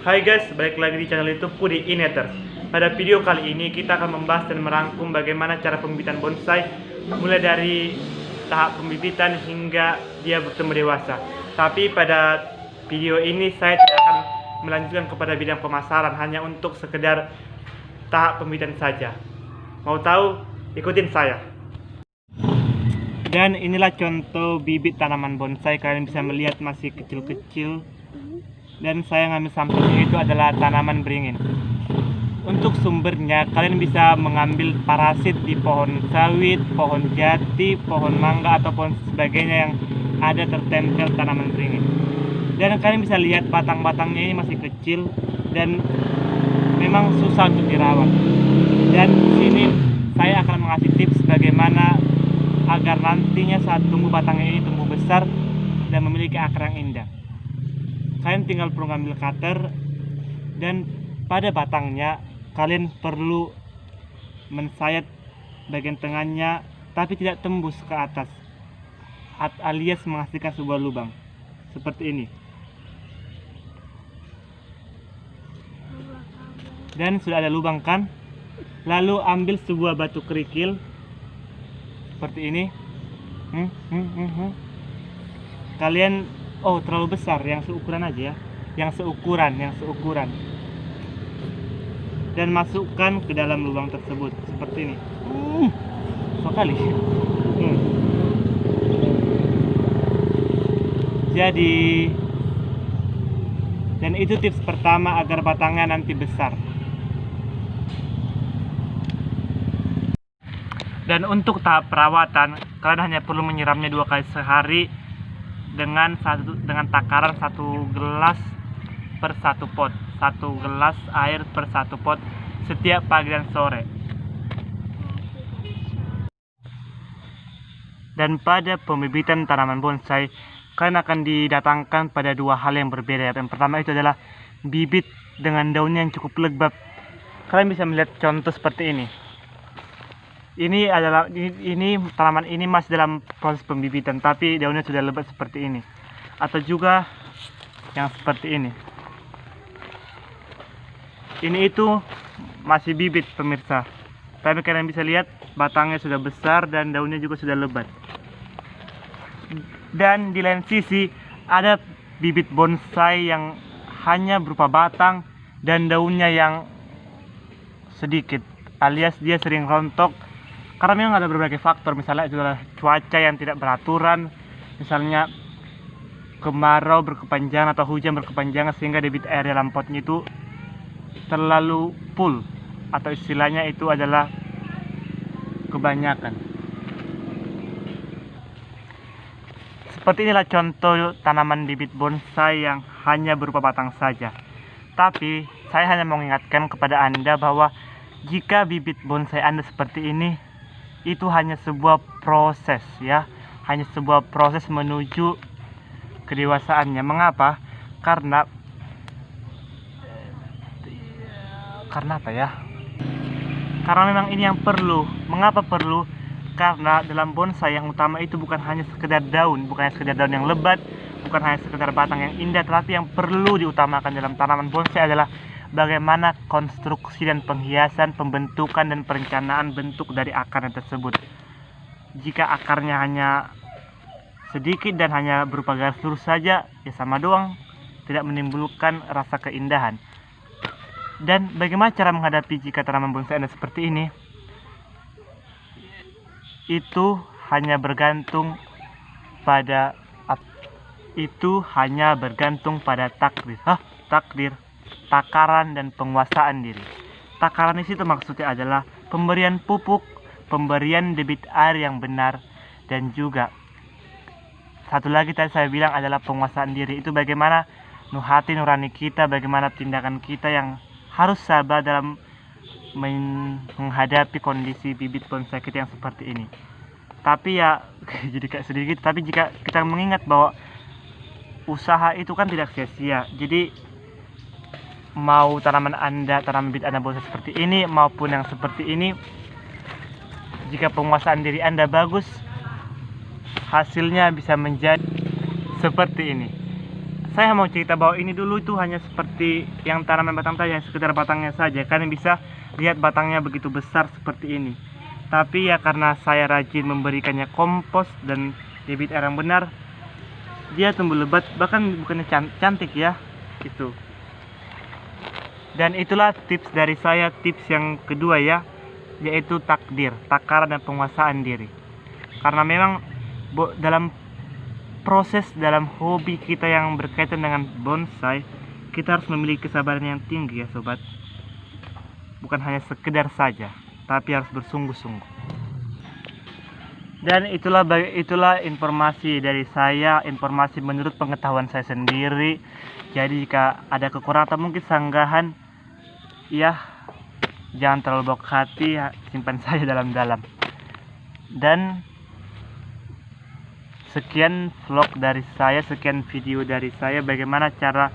Hai guys, balik lagi di channel YouTube Pudi Ineters. Pada video kali ini kita akan membahas dan merangkum bagaimana cara pembibitan bonsai mulai dari tahap pembibitan hingga dia bertemu dewasa. Tapi pada video ini saya tidak akan melanjutkan kepada bidang pemasaran, hanya untuk sekedar tahap pembibitan saja. Mau tahu? Ikutin saya. Dan inilah contoh bibit tanaman bonsai, kalian bisa melihat masih kecil-kecil. Dan saya ngambil sampelnya itu adalah tanaman beringin. Untuk sumbernya kalian bisa mengambil parasit di pohon sawit, pohon jati, pohon mangga atau pohon sebagainya yang ada tertempel tanaman beringin. Dan kalian bisa lihat batang-batangnya ini masih kecil dan memang susah untuk dirawat. Dan di sini saya akan mengasih tips bagaimana agar nantinya saat tumbuh batangnya ini tumbuh besar dan memiliki akar yang indah. Kalian tinggal perlu ngambil cutter, dan pada batangnya kalian perlu mensayat bagian tengahnya tapi tidak tembus ke atas, alias menghasilkan sebuah lubang seperti ini. Dan sudah ada lubang kan? Lalu ambil sebuah batu kerikil seperti ini. Kalian terlalu besar, yang seukuran aja ya, yang seukuran, dan masukkan ke dalam lubang tersebut seperti ini. Sekali. Jadi, dan itu tips pertama agar batangnya nanti besar. Dan untuk tahap perawatan, kalian hanya perlu menyiramnya 2 kali sehari dengan takaran 1 gelas per 1 pot, 1 gelas air per 1 pot setiap pagi dan sore. Dan pada pembibitan tanaman bonsai, kalian akan didatangkan pada 2 hal yang berbeda. Yang pertama itu adalah bibit dengan daunnya yang cukup lebat. Kalian bisa melihat contoh seperti ini. Ini tanaman ini masih dalam proses pembibitan, tapi daunnya sudah lebat seperti ini. Atau juga yang seperti ini. Ini itu masih bibit pemirsa, tapi kalian bisa lihat batangnya sudah besar dan daunnya juga sudah lebat. Dan di lain sisi ada bibit bonsai yang hanya berupa batang dan daunnya yang sedikit, alias dia sering rontok. Karena memang ada berbagai faktor, misalnya itu adalah cuaca yang tidak beraturan, misalnya kemarau berkepanjangan atau hujan berkepanjangan sehingga debit air dalam potnya itu terlalu full, atau istilahnya itu adalah kebanyakan. Seperti inilah contoh tanaman bibit bonsai yang hanya berupa batang saja. Tapi saya hanya mengingatkan kepada Anda bahwa jika bibit bonsai Anda seperti ini, itu hanya sebuah proses ya, hanya sebuah proses menuju kedewasaannya. Mengapa? Karena apa ya? Karena memang ini yang perlu. Mengapa perlu? Karena dalam bonsai yang utama itu bukan hanya sekedar daun, bukan hanya sekedar daun yang lebat, bukan hanya sekedar batang yang indah, tetapi yang perlu diutamakan dalam tanaman bonsai adalah bagaimana konstruksi dan penghiasan, pembentukan dan perencanaan bentuk dari akarnya tersebut. Jika akarnya hanya sedikit dan hanya berupa garis lurus saja, ya sama doang, tidak menimbulkan rasa keindahan. Dan bagaimana cara menghadapi jika tanaman bonsai Anda seperti ini? Itu hanya bergantung pada takdir, takaran dan penguasaan diri. Takaran di situ maksudnya adalah pemberian pupuk, pemberian debit air yang benar, dan juga satu lagi tadi saya bilang adalah penguasaan diri. Itu bagaimana hati nurani kita, bagaimana tindakan kita yang harus sabar dalam menghadapi kondisi bibit bonsai kita yang seperti ini. Tapi ya jadi kayak sedikit, tapi jika kita mengingat bahwa usaha itu kan tidak sia-sia. Jadi mau tanaman bibit Anda bonsai seperti ini maupun yang seperti ini, jika penguasaan diri Anda bagus, hasilnya bisa menjadi seperti ini. saya mau cerita bahwa ini dulu itu hanya seperti yang tanaman batang saja, sekedar batangnya saja. Kalian bisa lihat batangnya begitu besar seperti ini. Tapi ya karena saya rajin memberikannya kompos dan debit air yang benar, dia tumbuh lebat, bahkan bukannya cantik ya itu. Dan itulah tips dari saya, tips yang kedua ya, yaitu takdir, takaran dan penguasaan diri. Karena memang dalam proses, dalam hobi kita yang berkaitan dengan bonsai, kita harus memiliki kesabaran yang tinggi ya sobat. Bukan hanya sekedar saja, tapi harus bersungguh-sungguh. Dan itulah informasi dari saya, informasi menurut pengetahuan saya sendiri. Jadi jika ada kekurangan atau mungkin sanggahan, ya jangan terlalu bawa hati, simpan saja dalam-dalam. Dan sekian vlog dari saya, sekian video dari saya, bagaimana cara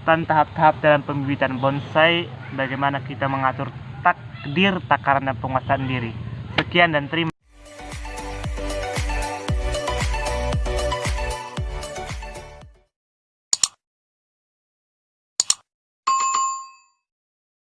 dan tahap-tahap dalam pembibitan bonsai, bagaimana kita mengatur takdir, takaran dan penguasaan diri. Sekian dan terima